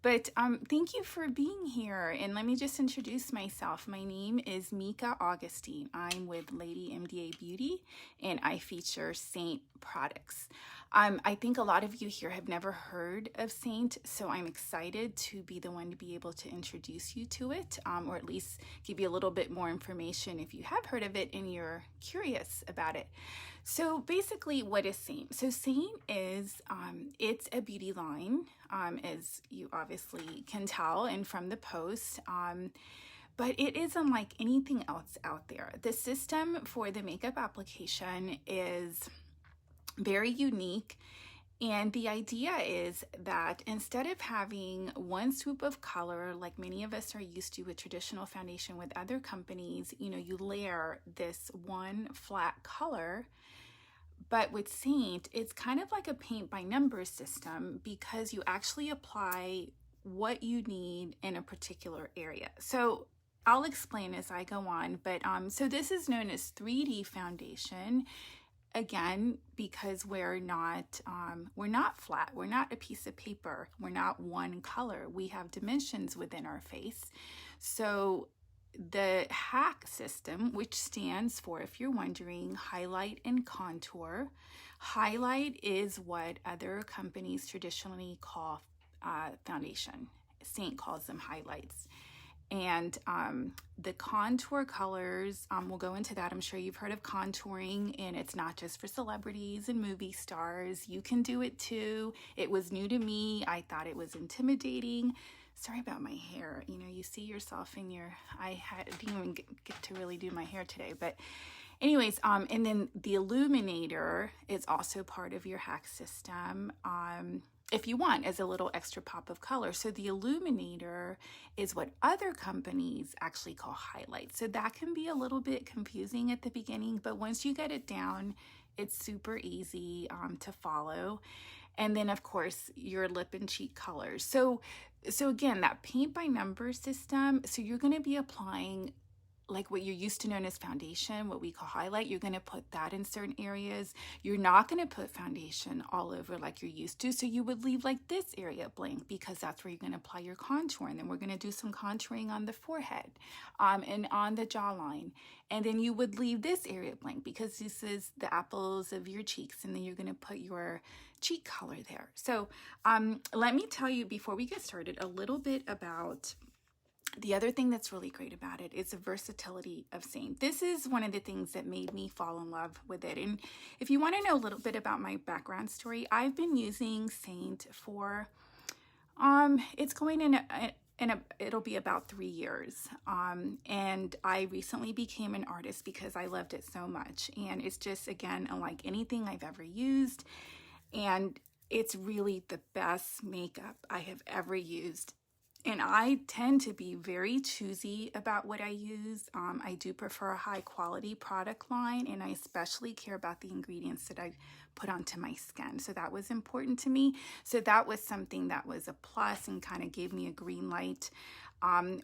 But thank you for being here. And let me just introduce myself. My name is Mika Augustine. I'm with Ladymda Beauty, and I feature Seint products. I think a lot of you here have never heard of Seint, so I'm excited to be the one to be able to introduce you to it, or at least give you a little bit more information if you have heard of it and you're curious about it. So basically, what is Seint? So Seint is, it's a beauty line, as you obviously can tell and from the post, but it is unlike anything else out there. The system for the makeup application is very unique. And the idea is that instead of having one swoop of color, like many of us are used to with traditional foundation with other companies, you layer this one flat color. But with Seint, it's kind of like a paint by numbers system because you actually apply what you need in a particular area. So I'll explain as I go on, but so this is known as 3D foundation. Again, because we're not flat, we're not a piece of paper, we're not one color, we have dimensions within our face. So the HAC system, which stands for, if you're wondering, highlight and contour. Highlight is what other companies traditionally call foundation. Seint calls them highlights. And the contour colors, we'll go into that. I'm sure you've heard of contouring, and it's not just for celebrities and movie stars. You can do it too. It was new to me. I thought it was intimidating. Sorry about my hair. You see yourself in your, didn't even get to really do my hair today. But anyways, and then the Illuminator is also part of your HAC system. If you want, as a little extra pop of color. So the Illuminator is what other companies actually call highlight. So that can be a little bit confusing at the beginning, but once you get it down, it's super easy to follow. And then of course your lip and cheek colors. So again, that paint by number system, so you're going to be applying like what you're used to known as foundation, what we call highlight. You're going to put that in certain areas. You're not going to put foundation all over like you're used to. So you would leave like this area blank because that's where you're going to apply your contour. And then we're going to do some contouring on the forehead and on the jawline. And then you would leave this area blank because this is the apples of your cheeks. And then you're going to put your cheek color there. So let me tell you before we get started a little bit about the other thing that's really great about it is the versatility of Seint. This is one of the things that made me fall in love with it. And if you want to know a little bit about my background story, I've been using Seint for, it's going it'll be about 3 years. And I recently became an artist because I loved it so much. And it's just, again, unlike anything I've ever used. And it's really the best makeup I have ever used. And I tend to be very choosy about what I use. I do prefer a high quality product line, and I especially care about the ingredients that I put onto my skin. So that was important to me. So that was something that was a plus and kind of gave me a green light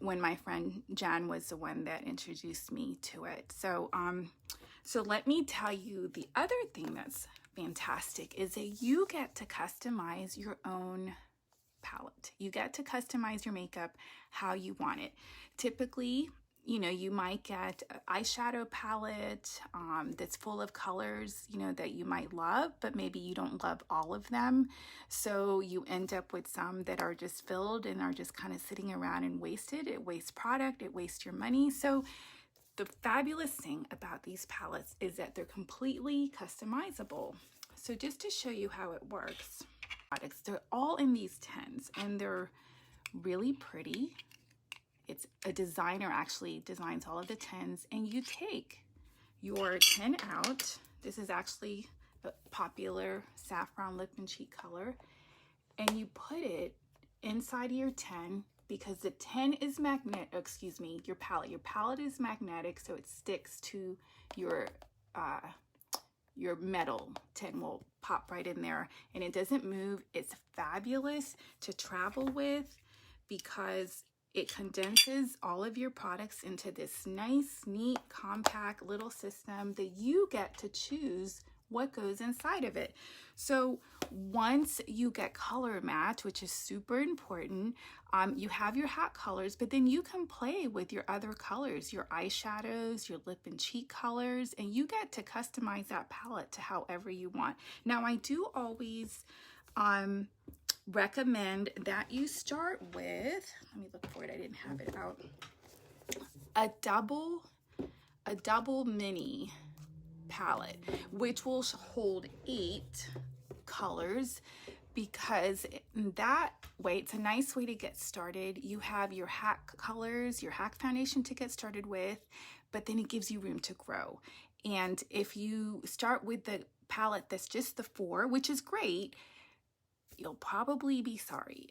when my friend Jan was the one that introduced me to it. So let me tell you the other thing that's fantastic is that you get to customize your own palette. You get to customize your makeup how you want it. Typically, you might get an eyeshadow palette that's full of colors, that you might love, but maybe you don't love all of them. So you end up with some that are just filled and are just kind of sitting around and wasted. It wastes product, it wastes your money. So the fabulous thing about these palettes is that they're completely customizable. So just to show you how it works, they're all in these tins and they're really pretty. It's a designer actually designs all of the tins, and you take your tin out. This is actually a popular saffron lip and cheek color, and you put it inside of your tin because the tin is your palette is magnetic, so it sticks to your metal tin will pop right in there and it doesn't move. It's fabulous to travel with because it condenses all of your products into this nice, neat, compact little system that you get to choose what goes inside of it. So once you get color match, which is super important, you have your HAC colors, but then you can play with your other colors, your eyeshadows, your lip and cheek colors, and you get to customize that palette to however you want. Now, I do always recommend that you start with, let me look for it, I didn't have it out, a double mini palette, which will hold 8 colors, because that way it's a nice way to get started. You have your HAC colors, your HAC foundation to get started with, but then it gives you room to grow. And if you start with the palette that's just the 4, which is great, you'll probably be sorry,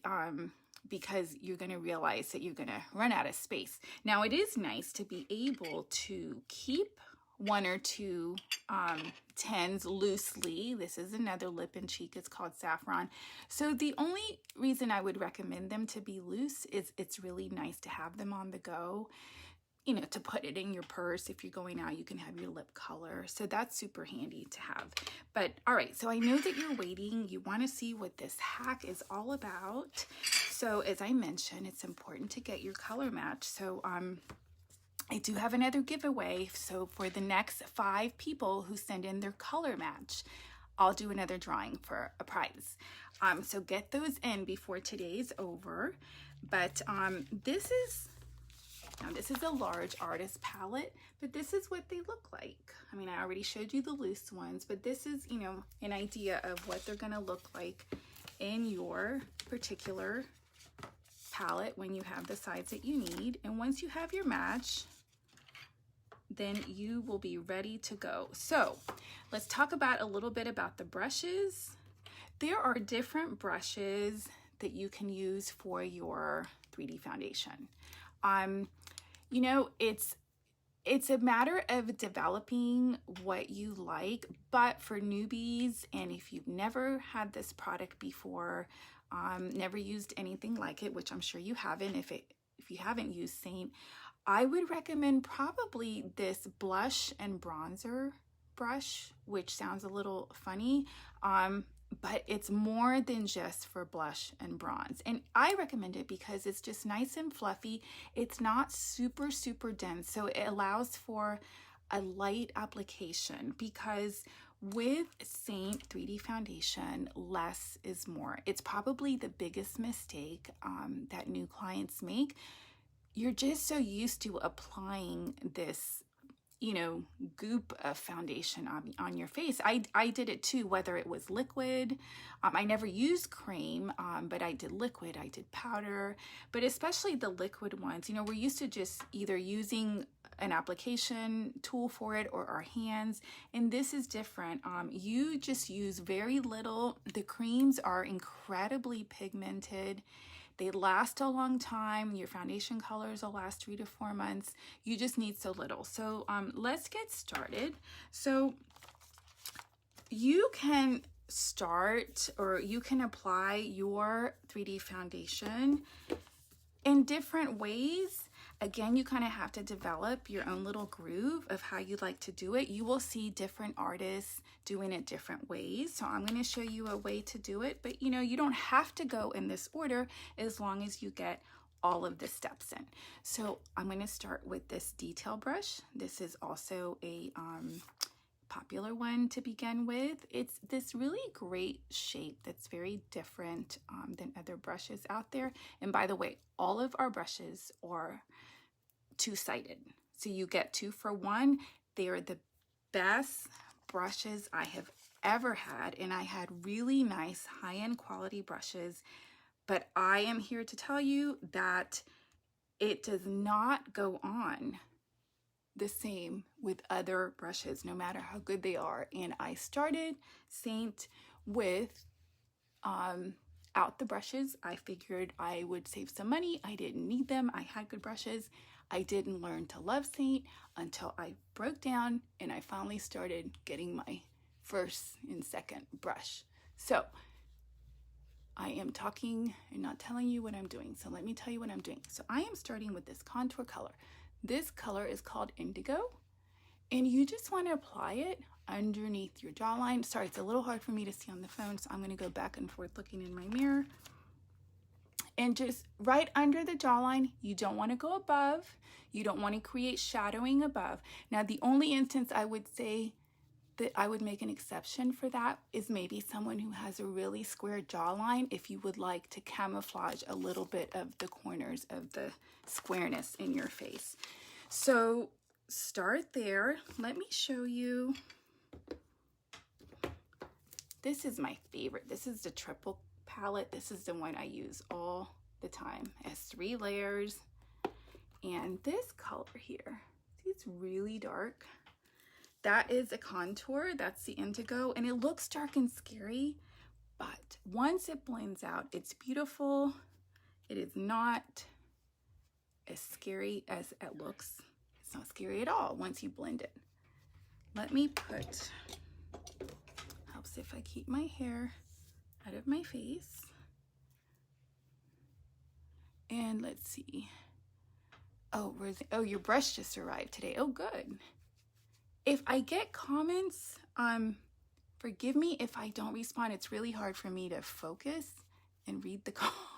because you're going to realize that you're going to run out of space. Now, it is nice to be able to keep 1 or 2 10s loosely. This is another lip and cheek. It's called Saffron. So the only reason I would recommend them to be loose is it's really nice to have them on the go. You know, to put it in your purse. If you're going out, you can have your lip color. So that's super handy to have. But all right, so I know that you're waiting. You want to see what this hack is all about. So as I mentioned, it's important to get your color match. So I do have another giveaway. So for the next 5 people who send in their color match, I'll do another drawing for a prize. So get those in before today's over. But this is a large artist palette, but this is what they look like. I mean, I already showed you the loose ones, but this is, you know, an idea of what they're gonna look like in your particular palette when you have the size that you need. And once you have your match, then you will be ready to go. So let's talk about a little bit about the brushes. There are different brushes that you can use for your 3D foundation. You know, it's a matter of developing what you like, but for newbies, and if you've never had this product before, never used anything like it, which I'm sure you haven't, if you haven't used Seint, I would recommend probably this blush and bronzer brush, which sounds a little funny, but it's more than just for blush and bronze. And I recommend it because it's just nice and fluffy. It's not super, super dense. So it allows for a light application, because with Seint 3D foundation, less is more. It's probably the biggest mistake that new clients make. You're just so used to applying this, you know, goop of foundation on your face. I did it too, whether it was liquid. I never used cream, but I did liquid, I did powder, but especially the liquid ones. You know, we're used to just either using an application tool for it or our hands, and this is different. You just use very little. The creams are incredibly pigmented. They last a long time. Your foundation colors will last 3 to 4 months. You just need so little. So let's get started. So you can start, or you can apply your 3D foundation in different ways. Again, you kind of have to develop your own little groove of how you like to do it. You will see different artists doing it different ways. So I'm going to show you a way to do it, but you know, you don't have to go in this order as long as you get all of the steps in. So I'm going to start with this detail brush. This is also a popular one to begin with. It's this really great shape that's very different than other brushes out there. And by the way, all of our brushes are 2-sided. So you get 2 for 1. They are the best brushes I have ever had. And I had really nice high-end quality brushes. But I am here to tell you that it does not go on the same with other brushes, no matter how good they are. And I started Seint with out the brushes. I figured I would save some money. I didn't need them. I had good brushes. I didn't learn to love Seint until I broke down and I finally started getting my first and second brush. So I am talking and not telling you what I'm doing. So let me tell you what I'm doing. So I am starting with this contour color. This color is called Indigo, And you just want to apply it underneath your jawline. Sorry, it's a little hard for me to see on the phone, so I'm going to go back and forth looking in my mirror. And just right under the jawline. You don't want to go above. You don't want to create shadowing above. Now, the only instance I would say that I would make an exception for that is maybe someone who has a really square jawline, if you would like to camouflage a little bit of the corners of the squareness in your face. So start there. Let me show you. This is my favorite. This is the triple palette. This is the one I use all the time. It has 3 layers. And this color here, see, it's really dark. That is a contour. That's the Indigo. And it looks dark and scary, but once it blends out, it's beautiful. It is not as scary as it looks. It's not scary at all once you blend it. Let me put, helps if I keep my hair out of my face. And let's see. Oh, your brush just arrived today. Oh, good. If I get comments, forgive me if I don't respond. It's really hard for me to focus and read the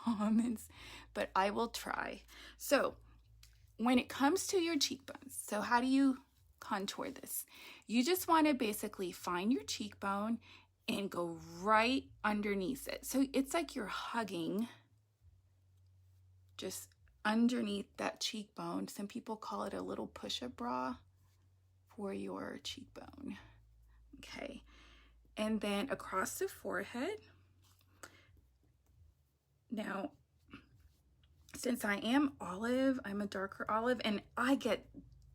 comments, but I will try. So when it comes to your cheekbones, so how do you contour this? You just want to basically find your cheekbone and go right underneath it. So it's like you're hugging just underneath that cheekbone. Some people call it a little push-up bra for your cheekbone. Okay, and then across the forehead. Now, since I am olive, I'm a darker olive, and I get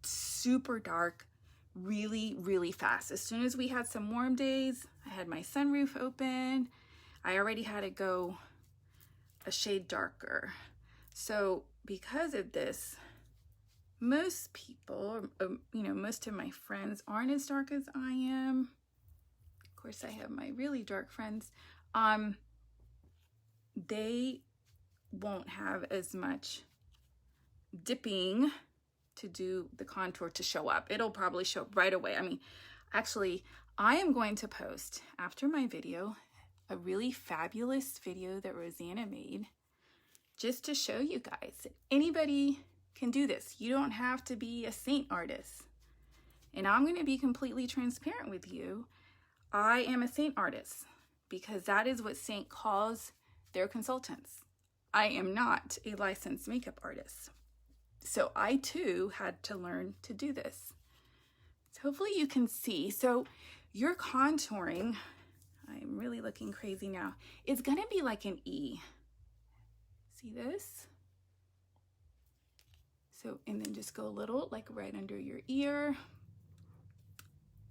super dark really, really fast. As soon as we had some warm days, I had my sunroof open, I already had to go a shade darker. So because of this, most people, most of my friends aren't as dark as I am. Of course, I have my really dark friends. They won't have as much dipping to do the contour to show up. It'll probably show up right away. I mean, actually, I am going to post after my video a really fabulous video that Rosanna made just to show you guys that anybody can do this. You don't have to be a Seint artist. And I'm going to be completely transparent with you. I am a Seint artist because that is what Seint calls their consultants. I am not a licensed makeup artist. So I too had to learn to do this. So hopefully you can see. So your contouring, I'm really looking crazy now. It's going to be like an E. See this? So, and then just go a little like right under your ear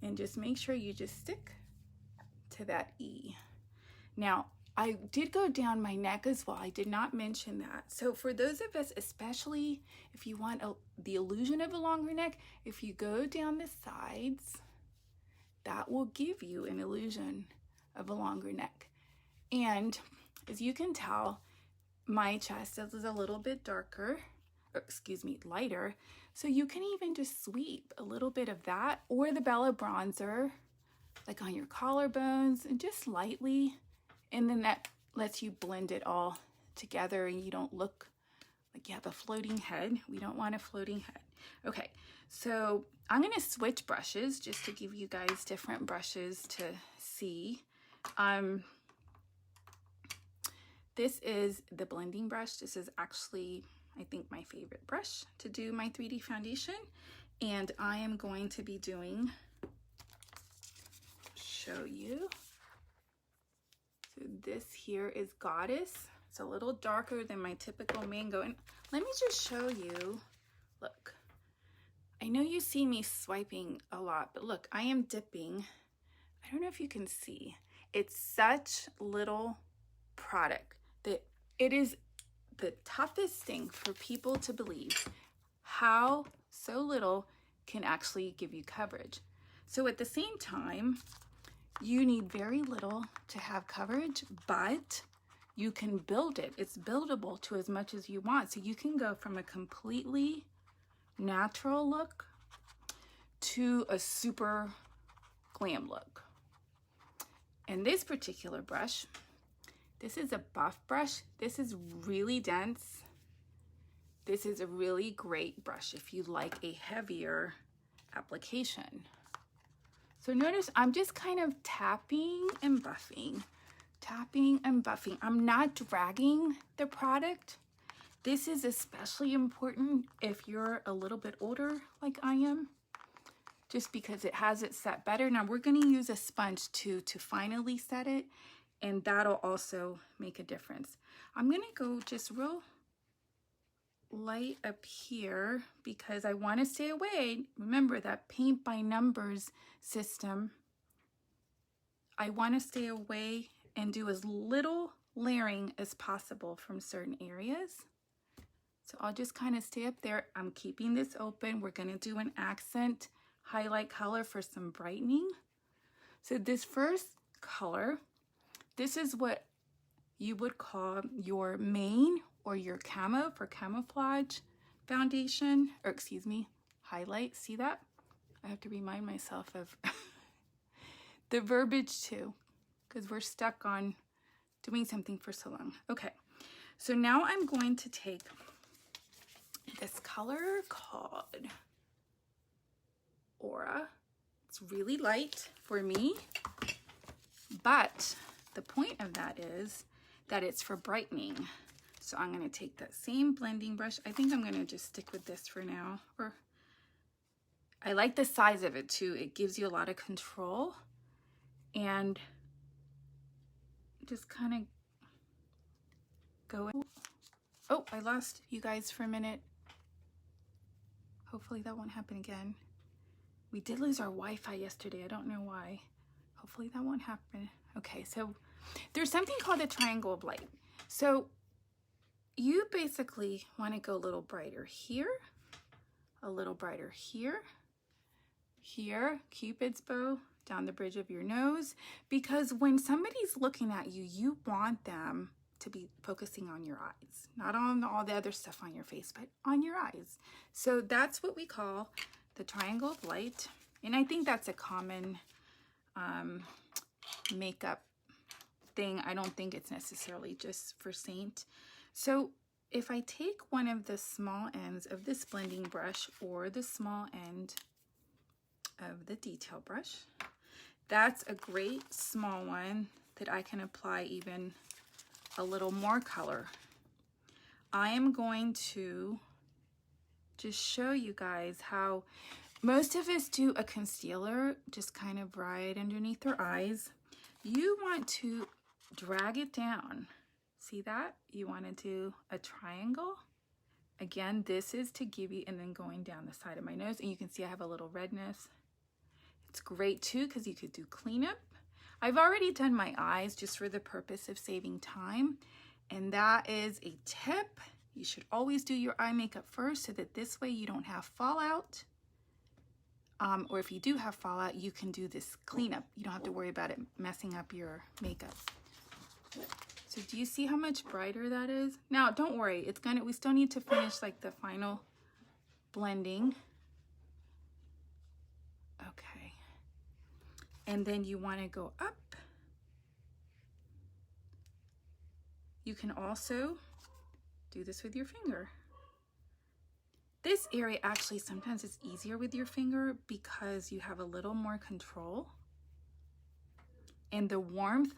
and just make sure you just stick to that E. Now, I did go down my neck as well. I did not mention that. So for those of us, especially if you want the illusion of a longer neck, if you go down the sides, that will give you an illusion of a longer neck. And as you can tell, my chest is a little bit darker, or excuse me, lighter. So you can even just sweep a little bit of that or the Bella bronzer, like on your collarbones, and just lightly. And then that lets you blend it all together and you don't look like you have a floating head. We don't want a floating head. Okay, so I'm going to switch brushes just to give you guys different brushes to see. This is the blending brush. This is actually, I think, my favorite brush to do my 3D foundation. And I am going to be doing, show you. So this here is Goddess. It's a little darker than my typical mango. And let me just show you, look. I know you see me swiping a lot, but look, I am dipping. I don't know if you can see. It's such little product that it is the toughest thing for people to believe how so little can actually give you coverage. So at the same time, you need very little to have coverage, but you can build it. It's buildable to as much as you want. So you can go from a completely natural look to a super glam look. And this particular brush, this is a buff brush. This is really dense. This is a really great brush if you like a heavier application. So notice I'm just kind of tapping and buffing, tapping and buffing. I'm not dragging the product. This is especially important if you're a little bit older like I am, just because it has it set better. Now we're going to use a sponge to finally set it, and that'll also make a difference. I'm going to go just real light up here because I want to stay away. Remember that paint by numbers system. I want to stay away and do as little layering as possible from certain areas. So I'll just kind of stay up there. I'm keeping this open. We're going to do an accent highlight color for some brightening. So this first color, this is what you would call your main or your camo for camouflage foundation, or excuse me, highlight. See that? I have to remind myself of the verbiage too, because we're stuck on doing something for so long. Okay, so now I'm going to take this color called Aura. It's really light for me, but the point of that is that it's for brightening. So I'm going to take that same blending brush. I think I'm going to just stick with this for now. Or I like the size of it too. It gives you a lot of control, and just kind of go in. Oh, I lost you guys for a minute. Hopefully that won't happen again. We did lose our Wi-Fi yesterday. I don't know why. Hopefully that won't happen. Okay, so there's something called a triangle of light. So you basically want to go a little brighter here, a little brighter here, here, Cupid's bow, down the bridge of your nose, because when somebody's looking at you, you want them to be focusing on your eyes, not on all the other stuff on your face, but on your eyes. So that's what we call the triangle of light. And I think that's a common makeup thing. I don't think it's necessarily just for Seint. So if I take one of the small ends of this blending brush or the small end of the detail brush, that's a great small one that I can apply even a little more color. I am going to just show you guys how most of us do a concealer just kind of right underneath our eyes. You want to drag it down. See that? You want to do a triangle. Again, this is to give you, and then going down the side of my nose, and you can see I have a little redness. It's great too because you could do cleanup. I've already done my eyes just for the purpose of saving time, and that is a tip. You should always do your eye makeup first so that this way you don't have fallout. Or if you do have fallout, you can do this cleanup. You don't have to worry about it messing up your makeup. So do you see how much brighter that is? Now, don't worry. We still need to finish like the final blending. Okay. And then you want to go up. You can also do this with your finger. This area actually sometimes it's easier with your finger because you have a little more control. And the warmth,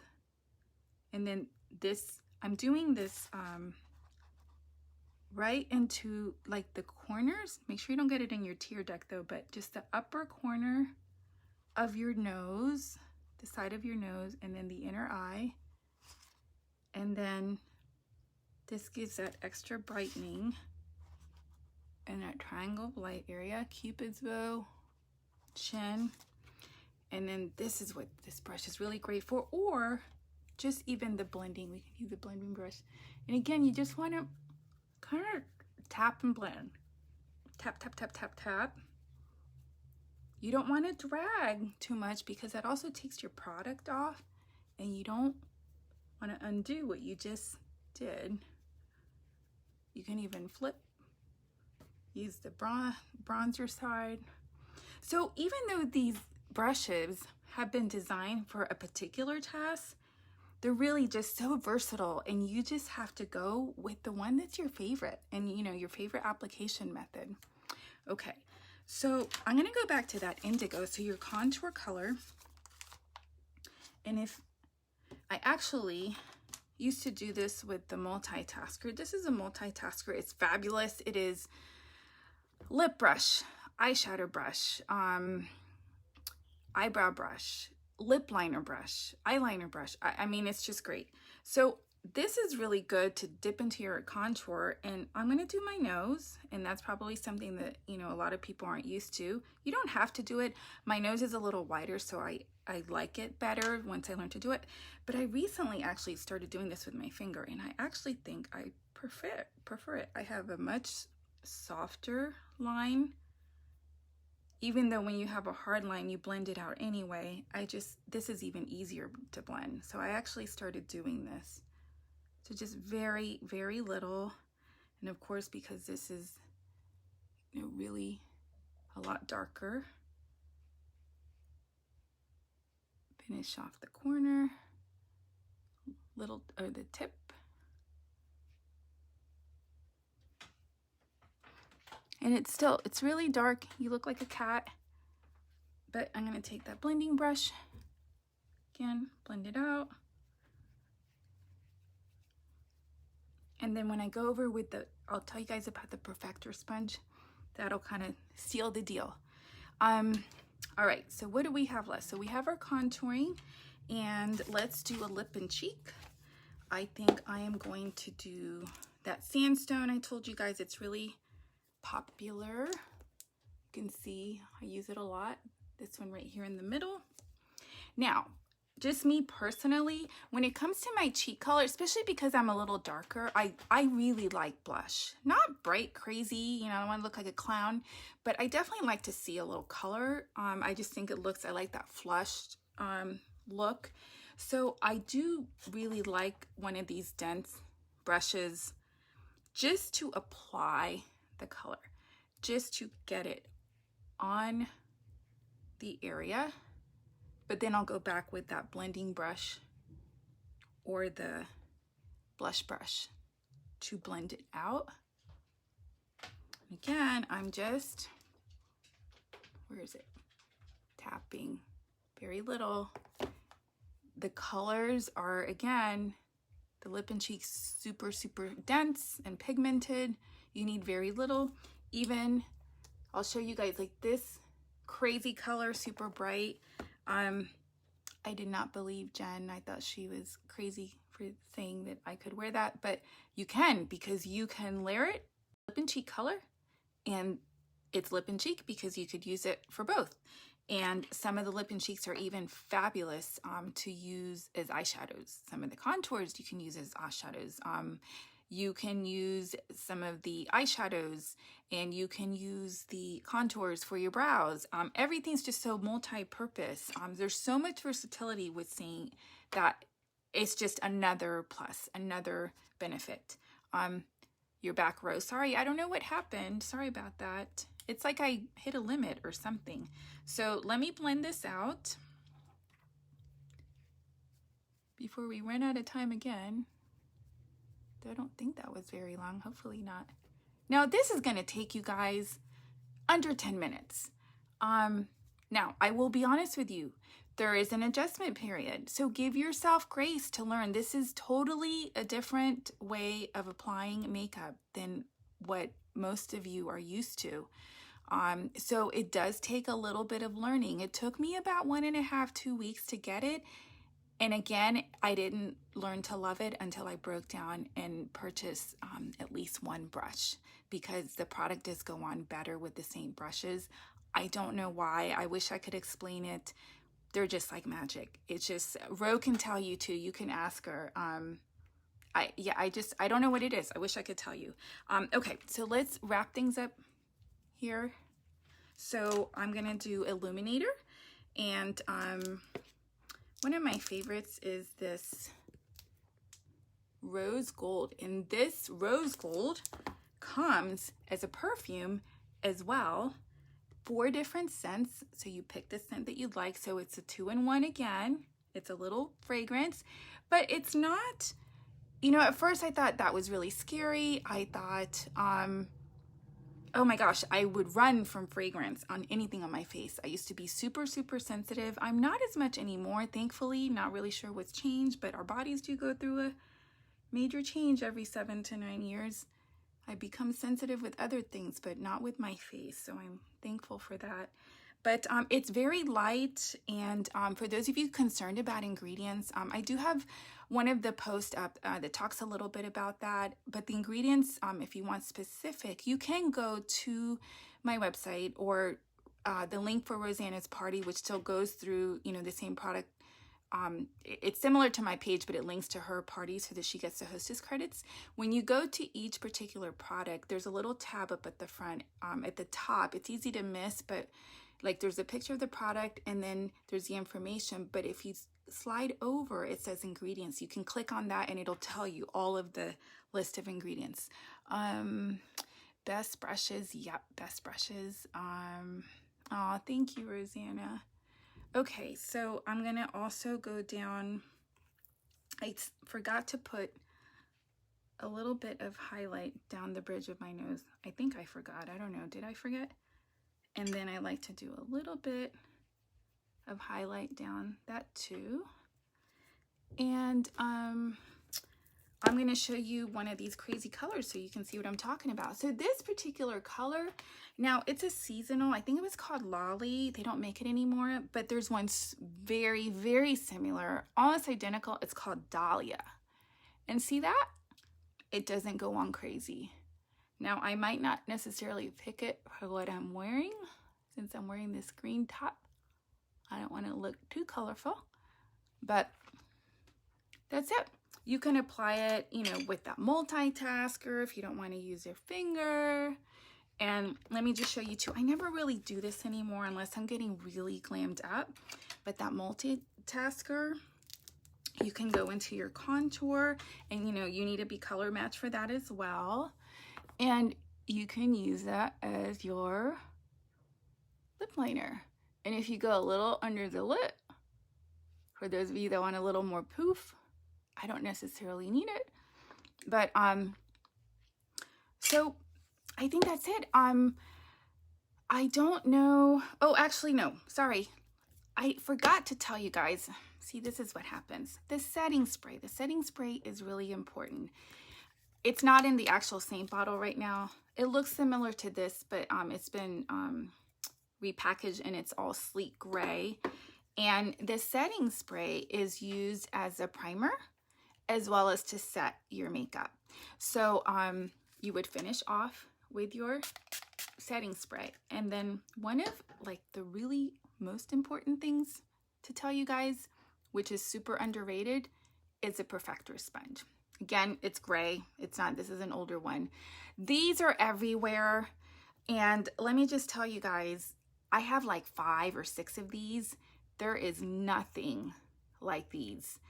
and then this, I'm doing this right into like the corners. Make sure you don't get it in your tear duct though, but just the upper corner of your nose, the side of your nose, and then the inner eye. And then this gives that extra brightening in that triangle of light area, Cupid's bow, chin. And then this is what this brush is really great for, or just even the blending. We can use the blending brush. And again, you just want to kind of tap and blend. Tap, tap, tap, tap, tap. You don't want to drag too much because that also takes your product off, and you don't want to undo what you just did. You can even flip, use the bronzer side. So even though these brushes have been designed for a particular task, they're really just so versatile, and you just have to go with the one that's your favorite and, you know, your favorite application method. Okay, so I'm gonna go back to that indigo, so your contour color. And if I actually used to do this with the Multitasker. This is a Multitasker. It's fabulous. It is lip brush, eyeshadow brush, eyebrow brush, lip liner brush, eyeliner brush. I mean, it's just great. So this is really good to dip into your contour, and I'm going to do my nose, and that's probably something that, you know, a lot of people aren't used to. You don't have to do it. My nose is a little wider, so I like it better once I learn to do it. But I recently actually started doing this with my finger, and I actually think I prefer it. I have a much softer line. Even though when you have a hard line, you blend it out anyway. This is even easier to blend. So I actually started doing this. So just very, very little. And of course, because this is, you know, really a lot darker. Finish off the corner, or the tip. And it's really dark. You look like a cat. But I'm gonna take that blending brush, again, blend it out. And then when I go over with I'll tell you guys about the Perfector sponge. That'll kind of seal the deal. All right, so what do we have left? So we have our contouring, and let's do a lip and cheek. I think I am going to do that Sandstone. I told you guys it's really popular. You can see I use it a lot. This one right here in the middle. Now, just me personally, when it comes to my cheek color, especially because I'm a little darker, I really like blush. Not bright, crazy, you know, I don't want to look like a clown, but I definitely like to see a little color. I just think I like that flushed look. So I do really like one of these dense brushes just to apply the color, just to get it on the area. But then I'll go back with that blending brush or the blush brush to blend it out. Again, I'm just, where is it? Tapping very little. The colors are, again, the lip and cheeks super, super dense and pigmented. You need very little. Even, I'll show you guys like this crazy color, super bright. I did not believe Jen. I thought she was crazy for saying that I could wear that, but you can, because you can layer it lip and cheek color, and it's lip and cheek because you could use it for both. And some of the lip and cheeks are even fabulous to use as eyeshadows. Some of the contours you can use as eyeshadows. You can use some of the eyeshadows, and you can use the contours for your brows. Everything's just so multi-purpose. There's so much versatility with Seint that it's just another plus, another benefit. Your back row. Sorry, I don't know what happened. Sorry about that. It's like I hit a limit or something. So let me blend this out before we run out of time again. I don't think that was very long. Hopefully not. Now this is going to take you guys under 10 minutes. Now I will be honest with you. There is an adjustment period. So give yourself grace to learn. This is totally a different way of applying makeup than what most of you are used to. So it does take a little bit of learning. It took me about 1.5 to 2 weeks to get it. And again, I didn't learn to love it until I broke down and purchased at least one brush, because the product does go on better with the Seint brushes. I don't know why. I wish I could explain it. They're just like magic. It's just, Ro can tell you too. You can ask her. I don't know what it is. I wish I could tell you. Okay, so let's wrap things up here. So I'm gonna do Illuminator, and one of my favorites is this rose gold, and this rose gold comes as a perfume as well 4 different scents. So you pick the scent that you'd like. So it's a 2-in-1 again. It's a little fragrance, but it's not, you know, at first I thought that was really scary. I thought, oh my gosh, I would run from fragrance on anything on my face. I used to be super, super sensitive. I'm not as much anymore, thankfully. Not really sure what's changed, but our bodies do go through a major change every 7 to 9 years. I become sensitive with other things, but not with my face. So I'm thankful for that. But it's very light. And for those of you concerned about ingredients, I do have one of the posts up that talks a little bit about that. But the ingredients, if you want specific, you can go to my website or the link for Rosanna's party, which still goes through, you know, the same product. It's similar to my page, but it links to her party so that she gets the hostess credits. When you go to each particular product, there's a little tab up at the front. At the top, it's easy to miss, but like there's a picture of the product and then there's the information. But if you slide over, it says ingredients. You can click on that and it'll tell you all of the list of ingredients. Best brushes. Yep, best brushes. Oh, thank you, Rosanna. Okay, so I'm going to also go down. I forgot to put a little bit of highlight down the bridge of my nose. I think I forgot. I don't know. Did I forget? And then I like to do a little bit of highlight down that too. And I'm going to show you one of these crazy colors so you can see what I'm talking about. So this particular color, now it's a seasonal. I think it was called Lolly. They don't make it anymore, but there's one very, very similar, almost identical. It's called Dahlia. And see that? It doesn't go on crazy. Now, I might not necessarily pick it for what I'm wearing, since I'm wearing this green top. I don't want to look too colorful, but that's it. You can apply it, you know, with that multitasker if you don't want to use your finger. And let me just show you too. I never really do this anymore unless I'm getting really glammed up. But that multitasker, you can go into your contour and, you know, you need to be color matched for that as well. And you can use that as your lip liner. And if you go a little under the lip, for those of you that want a little more poof, I don't necessarily need it. But so I think that's it. I don't know. Oh, actually, no, sorry. I forgot to tell you guys. See, this is what happens. The setting spray. The setting spray is really important. It's not in the actual Seint bottle right now. It looks similar to this, but it's been repackaged and it's all sleek gray. And the setting spray is used as a primer as well as to set your makeup. So you would finish off with your setting spray. And then one of like the really most important things to tell you guys, which is super underrated, is a perfector sponge. Again, it's gray. It's not, this is an older one. These are everywhere. And let me just tell you guys, I have like 5 or 6 of these. There is nothing like these.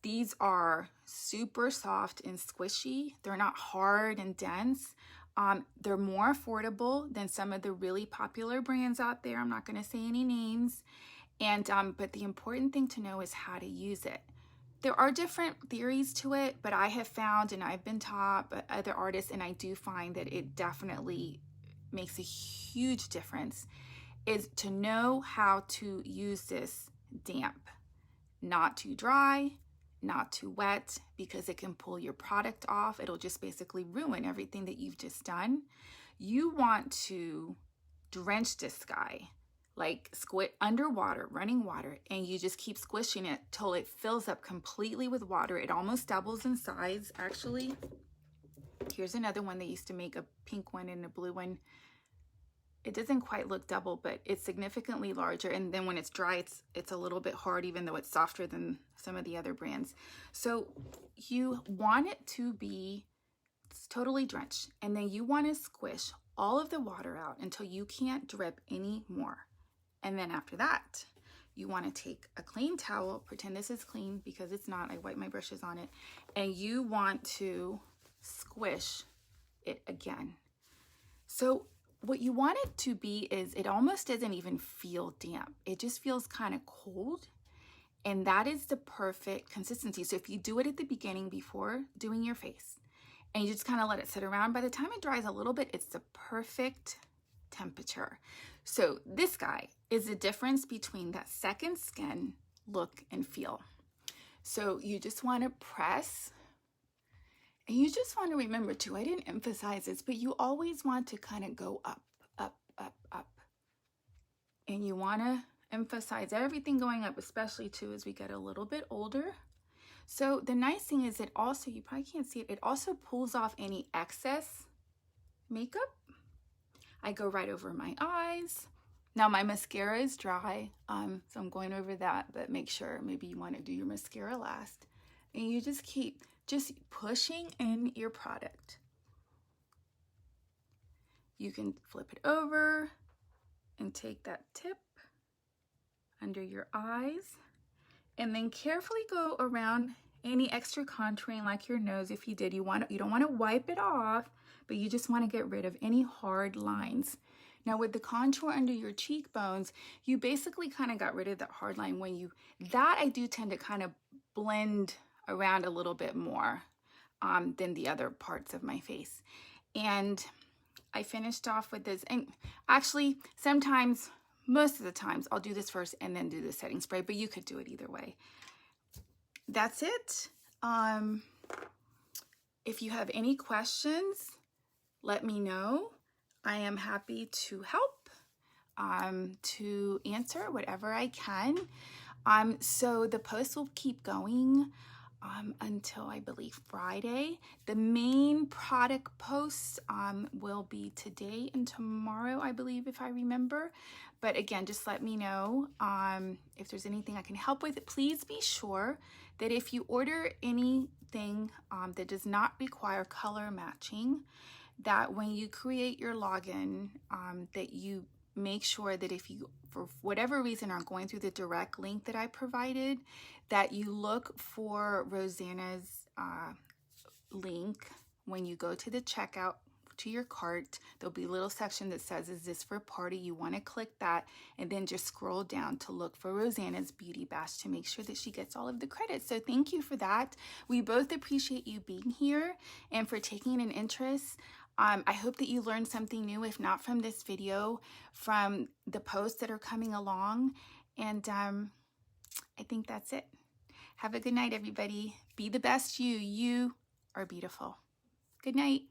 These are super soft and squishy. They're not hard and dense. They're more affordable than some of the really popular brands out there. I'm not going to say any names. And but the important thing to know is how to use it. There are different theories to it, but I have found, and I've been taught by other artists, and I do find that it definitely makes a huge difference, is to know how to use this damp, not too dry, not too wet, because it can pull your product off. It'll just basically ruin everything that you've just done. You want to drench this guy, like underwater, running water, and you just keep squishing it till it fills up completely with water. It almost doubles in size, actually. Here's another one. They used to make a pink one and a blue one. It doesn't quite look double, but it's significantly larger. And then when it's dry, it's a little bit hard, even though it's softer than some of the other brands. So you want it to be totally drenched. And then you want to squish all of the water out until you can't drip anymore. And then after that, you want to take a clean towel, pretend this is clean because it's not, I wipe my brushes on it, and you want to squish it again. So what you want it to be is it almost doesn't even feel damp. It just feels kind of cold. And that is the perfect consistency. So if you do it at the beginning before doing your face and you just kind of let it sit around, by the time it dries a little bit, it's the perfect temperature. So this guy is the difference between that second skin look and feel. So you just want to press, and you just want to remember too, I didn't emphasize this, but you always want to kind of go up, up, up, up. And you want to emphasize everything going up, especially too as we get a little bit older. So the nice thing is it also, you probably can't see it, it also pulls off any excess makeup. I go right over my eyes. Now my mascara is dry, so I'm going over that, but make sure maybe you want to do your mascara last. And you just keep just pushing in your product. You can flip it over and take that tip under your eyes, and then carefully go around any extra contouring, like your nose. If you did, you don't want to wipe it off, but you just want to get rid of any hard lines. Now with the contour under your cheekbones, you basically kind of got rid of that hard line. That I do tend to kind of blend around a little bit more than the other parts of my face. And I finished off with this, and actually sometimes, most of the times, I'll do this first and then do the setting spray, but you could do it either way. That's it. If you have any questions, let me know. I am happy to help, to answer whatever I can. So the post will keep going until I believe Friday. The main product posts will be today and tomorrow, I believe, if I remember. But again, just let me know if there's anything I can help with. Please be sure that if you order anything that does not require color matching, that when you create your login, that you make sure that if you, for whatever reason, are going through the direct link that I provided, that you look for Rosanna's link when you go to the checkout to your cart. There'll be a little section that says, is this for party? You want to click that and then just scroll down to look for Rosanna's Beauty Bash to make sure that she gets all of the credit. So thank you for that. We both appreciate you being here and for taking an interest. I hope that you learned something new, if not from this video, from the posts that are coming along. And I think that's it. Have a good night, everybody. Be the best you. You are beautiful. Good night.